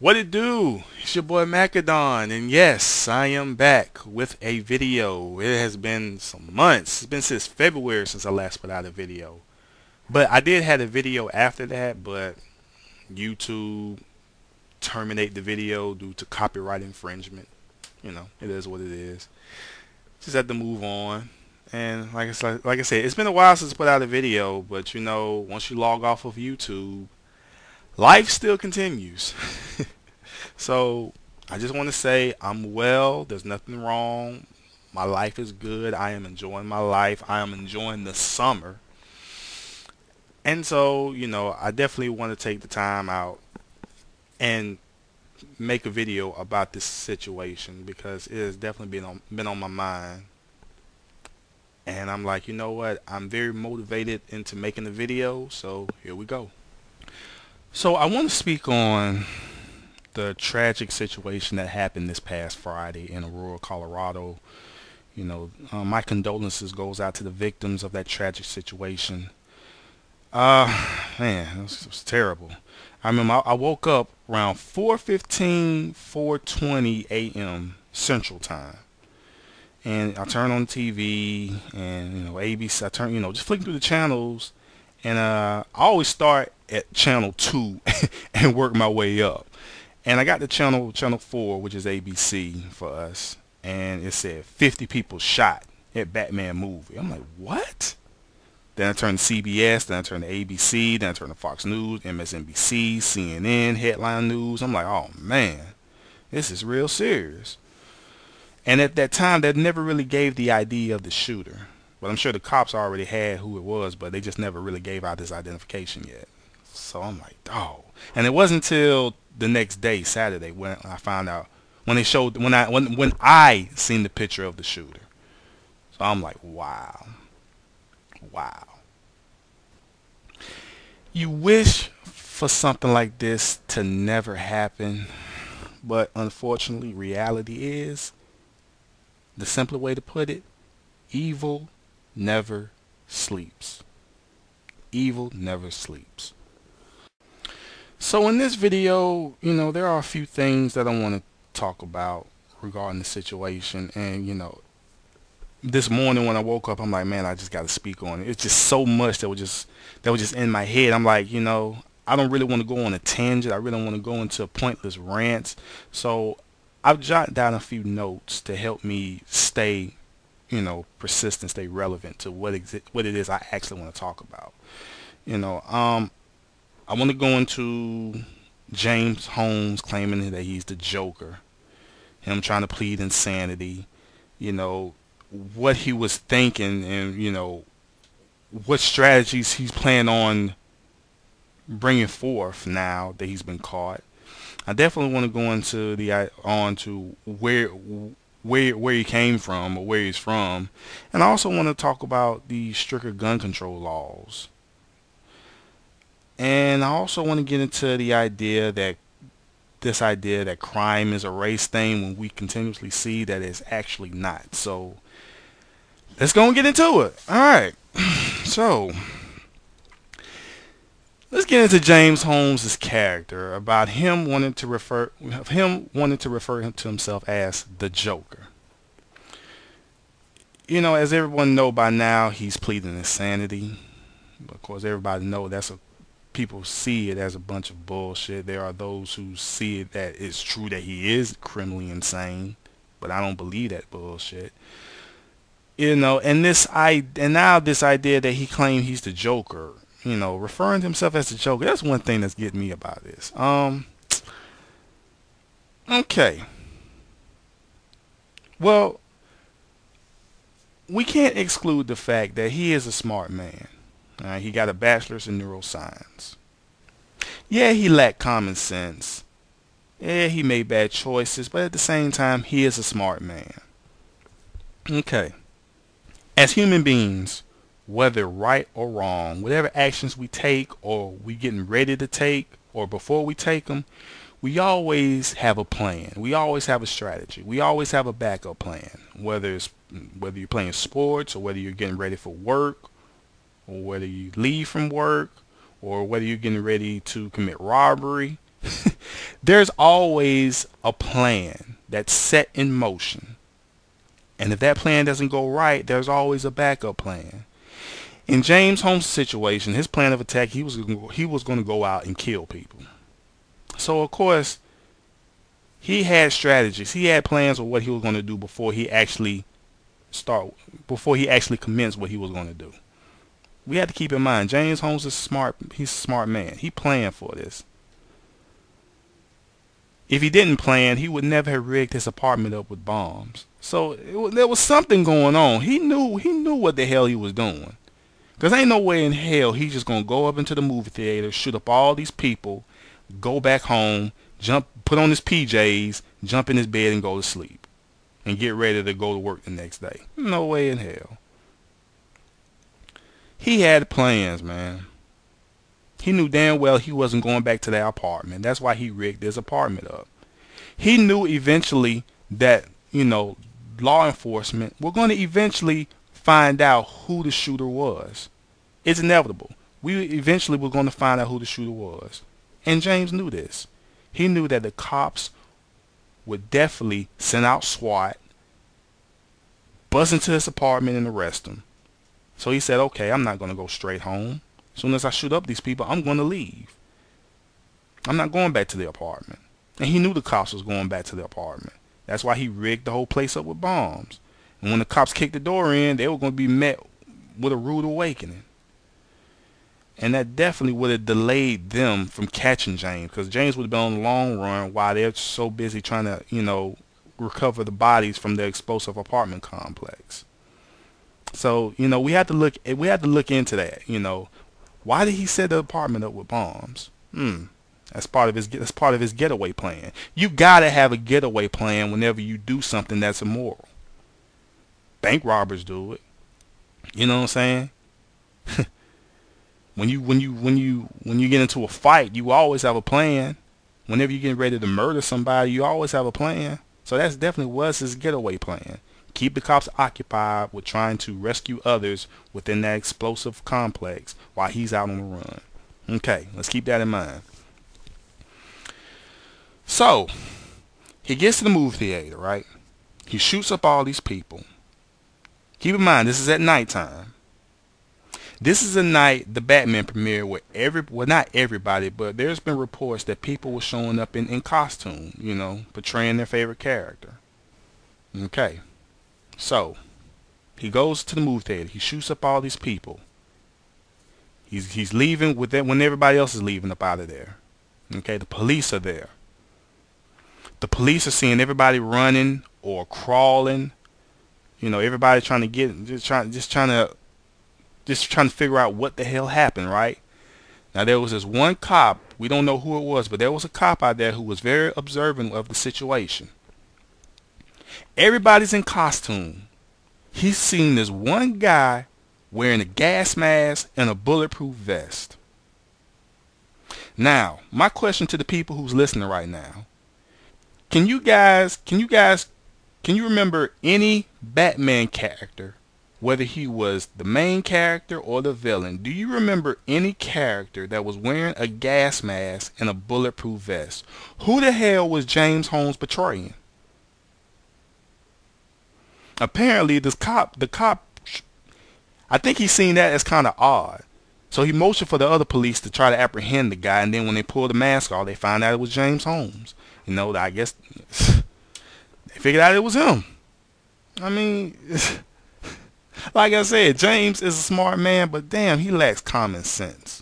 What it do? It's your boy Macadon, and yes, I am back with a video. It has been some months. It's been since February since I last put out a video. But I did have a video after that, but YouTube terminate the video due to copyright infringement. You know, it is what it is. Just had to move on. And like I said, it's been a while since I put out a video, but you know, once you log off of YouTube, life still continues. So I just want to say I'm well. There's nothing wrong. My life is good. I am enjoying my life. I am enjoying the summer. And so, you know, I definitely want to take the time out and make a video about this situation because it has definitely been on my mind. And I'm like, you know what? I'm very motivated into making the video. So here we go. So I want to speak on the tragic situation that happened this past Friday in Aurora, Colorado. You know, my condolences goes out to the victims of that tragic situation. Man, it was terrible. I remember I woke up around 4:15, 4:20 a.m. Central Time, and I turned on TV, and you know, ABC. I turn, just flicking through the channels, and I always start at channel 2 and work my way up. And I got the channel 4, which is ABC for us, and it said 50 people shot at Batman movie. I'm like, what? Then I turned to CBS, then I turned to ABC, then I turned to Fox News, MSNBC, CNN, headline news. I'm like, oh man, this is real serious. And at that time, they never really gave the ID of the shooter. But I'm sure the cops already had who it was, but they just never really gave out his identification yet. So I'm like, oh. And it wasn't until the next day, Saturday, when I found out, when I seen the picture of the shooter. So I'm like, wow. You wish for something like this to never happen, but unfortunately reality is, the simpler way to put it, evil never sleeps. Evil never sleeps. So in this video, you know, there are a few things that I want to talk about regarding the situation. And you know, this morning when I woke up, I'm like, man, I just got to speak on it. It's just so much that was just in my head. I'm like, you know, I don't really want to go on a tangent. I really don't want to go into pointless rants. So I've jotted down a few notes to help me stay, you know, persistent, stay relevant to what it is I actually want to talk about. You know, I want to go into James Holmes claiming that he's the Joker, him trying to plead insanity, you know, what he was thinking, and you know, what strategies he's planning on bringing forth now that he's been caught. I definitely want to go into where he came from or where he's from, and I also want to talk about the stricter gun control laws. And I also want to get into the idea that crime is a race thing when we continuously see that it's actually not. So let's go and get into it. Alright. So let's get into James Holmes' character, about him wanting to refer to himself as the Joker. You know, as everyone know by now, he's pleading insanity. Of course, everybody know people see it as a bunch of bullshit. There are those who see it that it's true that he is criminally insane, but I don't believe that bullshit. You know, and now this idea that he claimed he's the Joker, you know, referring to himself as the Joker, that's one thing that's getting me about this. Okay. Well, we can't exclude the fact that he is a smart man. He got a bachelor's in neuroscience. Yeah, he lacked common sense. Yeah, he made bad choices, but at the same time, he is a smart man. Okay. As human beings, whether right or wrong, whatever actions we take or we getting ready to take or before we take them, we always have a plan. We always have a strategy. We always have a backup plan, whether you're playing sports or whether you're getting ready for work, or whether you leave from work, or whether you're getting ready to commit robbery. There's always a plan that's set in motion. And if that plan doesn't go right, there's always a backup plan. In James Holmes' situation, his plan of attack, he was going to go out and kill people. So of course, he had strategies. He had plans of what he was going to do before he actually commenced what he was going to do. We have to keep in mind, James Holmes is smart. He's a smart man. He planned for this. If he didn't plan, he would never have rigged his apartment up with bombs. So there was something going on. He knew what the hell he was doing. Because ain't no way in hell he's just going to go up into the movie theater, shoot up all these people, go back home, put on his PJs, jump in his bed and go to sleep. And get ready to go to work the next day. No way in hell. He had plans, man. He knew damn well he wasn't going back to that apartment. That's why he rigged his apartment up. He knew eventually that, law enforcement were going to eventually find out who the shooter was. It's inevitable. We eventually were going to find out who the shooter was. And James knew this. He knew that the cops would definitely send out SWAT, bust into his apartment and arrest him. So he said, okay, I'm not going to go straight home. As soon as I shoot up these people, I'm going to leave. I'm not going back to the apartment. And he knew the cops was going back to the apartment. That's why he rigged the whole place up with bombs. And when the cops kicked the door in, they were going to be met with a rude awakening. And that definitely would have delayed them from catching James, because James would have been on the long run while they're so busy trying to, recover the bodies from the explosive apartment complex. So, we had to look into that, Why did he set the apartment up with bombs? That's part of his getaway plan. You gotta have a getaway plan whenever you do something that's immoral. Bank robbers do it. You know what I'm saying? When you get into a fight, you always have a plan. Whenever you get ready to murder somebody, you always have a plan. So that's definitely was his getaway plan. Keep the cops occupied with trying to rescue others within that explosive complex while he's out on the run. Okay, let's keep that in mind. So, he gets to the movie theater, right? He shoots up all these people. Keep in mind, this is at nighttime. This is a night the Batman premiere where not everybody, but there's been reports that people were showing up in costume, portraying their favorite character. Okay. So, he goes to the movie theater. He shoots up all these people. He's leaving when everybody else is leaving up out of there. Okay, the police are there. The police are seeing everybody running or crawling. Everybody trying to figure out what the hell happened, right? Now there was this one cop, we don't know who it was, but there was a cop out there who was very observant of the situation. Everybody's in costume. He's seen this one guy wearing a gas mask and a bulletproof vest. Now, my question to the people who's listening right now, can you remember any Batman character, whether he was the main character or the villain? Do you remember any character that was wearing a gas mask and a bulletproof vest? Who the hell was James Holmes portraying? Apparently, the cop, I think he's seen that as kind of odd. So he motioned for the other police to try to apprehend the guy, and then when they pulled the mask off, they found out it was James Holmes. I guess they figured out it was him. I mean, like I said, James is a smart man, but damn, he lacks common sense.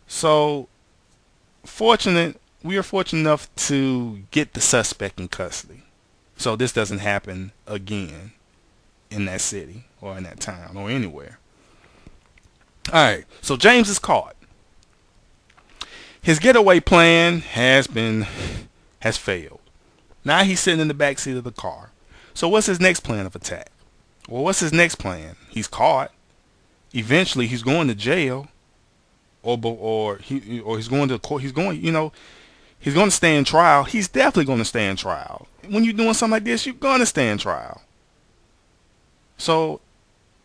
So, we are fortunate enough to get the suspect in custody. So this doesn't happen again in that city or in that town or anywhere. Alright, so James is caught. His getaway plan has failed. Now he's sitting in the back seat of the car. So what's his next plan of attack? Well, what's his next plan? He's caught. Eventually he's going to jail. Or he's going to court. He's going to stand trial. He's definitely going to stand trial. When you're doing something like this, you're going to stand trial. So,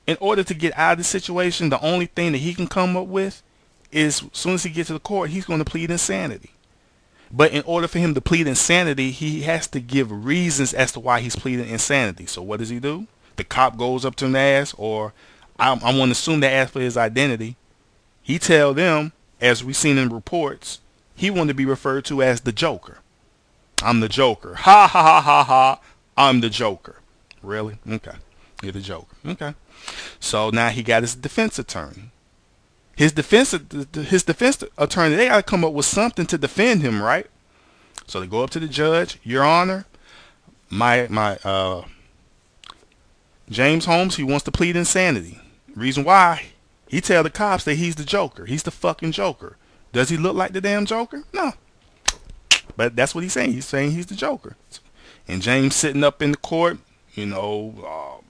in order to get out of the situation, the only thing that he can come up with is, as soon as he gets to the court, he's going to plead insanity. But in order for him to plead insanity, he has to give reasons as to why he's pleading insanity. So what does he do? The cop goes up to him and asks, or I want to assume they ask for his identity. He tell them, as we've seen in reports, he wanted to be referred to as the Joker. I'm the Joker. Ha ha ha ha ha. I'm the Joker. Really? Okay. You're the Joker. Okay. So now he got his defense attorney. His defense attorney, they got to come up with something to defend him, right? So they go up to the judge. Your Honor, James Holmes, he wants to plead insanity. Reason why? He tell the cops that he's the Joker. He's the fucking Joker. Does he look like the damn Joker? No. But that's what he's saying. He's saying he's the Joker. And James sitting up in the court, you know,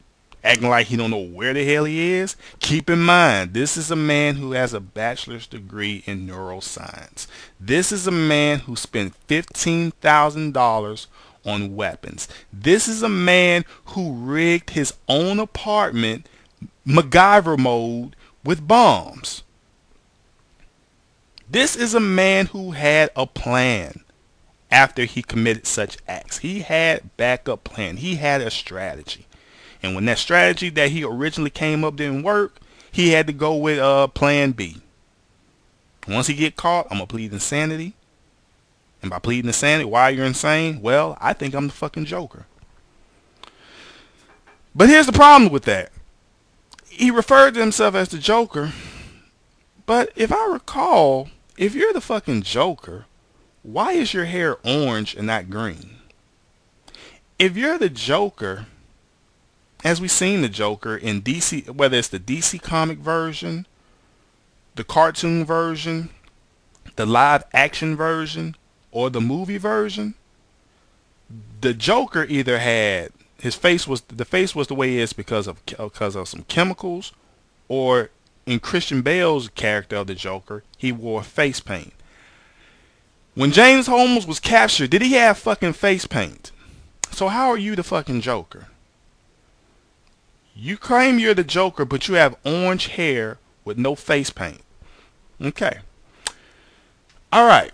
acting like he don't know where the hell he is. Keep in mind, this is a man who has a bachelor's degree in neuroscience. This is a man who spent $15,000 on weapons. This is a man who rigged his own apartment, MacGyver mode, with bombs. This is a man who had a plan after he committed such acts. He had backup plan. He had a strategy. And when that strategy that he originally came up didn't work, he had to go with plan B. Once he get caught, I'm going to plead insanity. And by pleading insanity, why you're insane? Well, I think I'm the fucking Joker. But here's the problem with that. He referred to himself as the Joker. But if I recall, if you're the fucking Joker, why is your hair orange and not green? If you're the Joker, as we've seen the Joker in DC, whether it's the DC comic version, the cartoon version, the live action version, or the movie version, the Joker either had the face was the way it is because of some chemicals, or in Christian Bale's character of the Joker, he wore face paint. When James Holmes was captured, did he have fucking face paint? So how are you the fucking Joker? You claim you're the Joker, but you have orange hair with no face paint. Okay. Alright.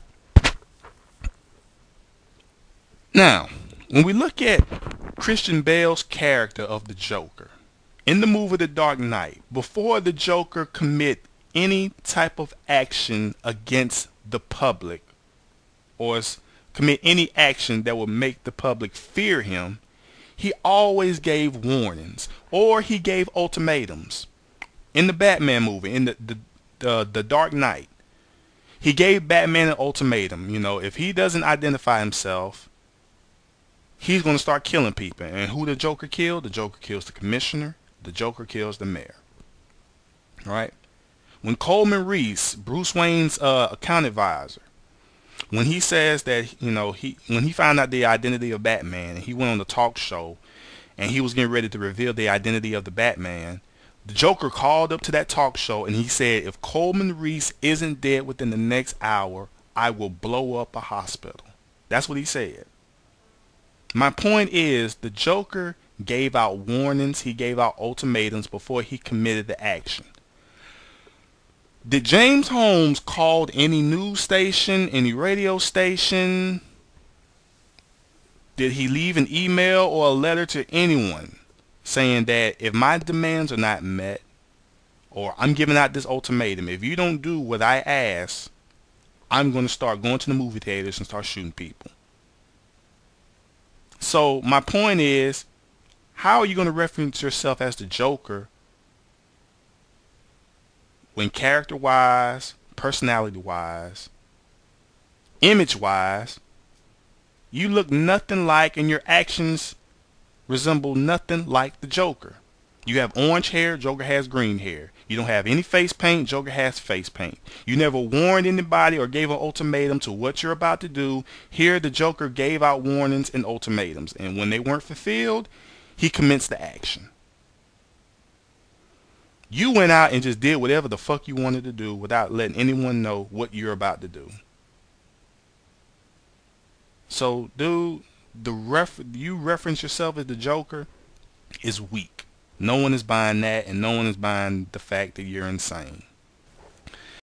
Now, when we look at Christian Bale's character of the Joker, in the movie The Dark Knight, before the Joker commit any type of action against the public, or commit any action that would make the public fear him, he always gave warnings, or he gave ultimatums. In the Batman movie, in the Dark Knight, he gave Batman an ultimatum. You know, if he doesn't identify himself, he's going to start killing people. And who the Joker killed? The Joker kills the commissioner. The Joker kills the mayor. Right? When Coleman Reese, Bruce Wayne's account advisor, when he says that, you know, when he found out the identity of Batman, and he went on the talk show, and he was getting ready to reveal the identity of the Batman, the Joker called up to that talk show, and he said, if Coleman Reese isn't dead within the next hour, I will blow up a hospital. That's what he said. My point is, the Joker gave out warnings, he gave out ultimatums before he committed the action. Did James Holmes call any news station, any radio station? Did he leave an email or a letter to anyone saying that if my demands are not met, or I'm giving out this ultimatum, if you don't do what I ask, I'm going to start going to the movie theaters and start shooting people? So my point is, how are you going to reference yourself as the Joker when character-wise, personality-wise, image-wise, you look nothing like, and your actions resemble nothing like the Joker? You have orange hair, Joker has green hair. You don't have any face paint, Joker has face paint. You never warned anybody or gave an ultimatum to what you're about to do. Here the Joker gave out warnings and ultimatums, and when they weren't fulfilled, he commenced the action. You went out and just did whatever the fuck you wanted to do without letting anyone know what you're about to do. So, dude, you reference yourself as the Joker is weak. No one is buying that, and no one is buying the fact that you're insane.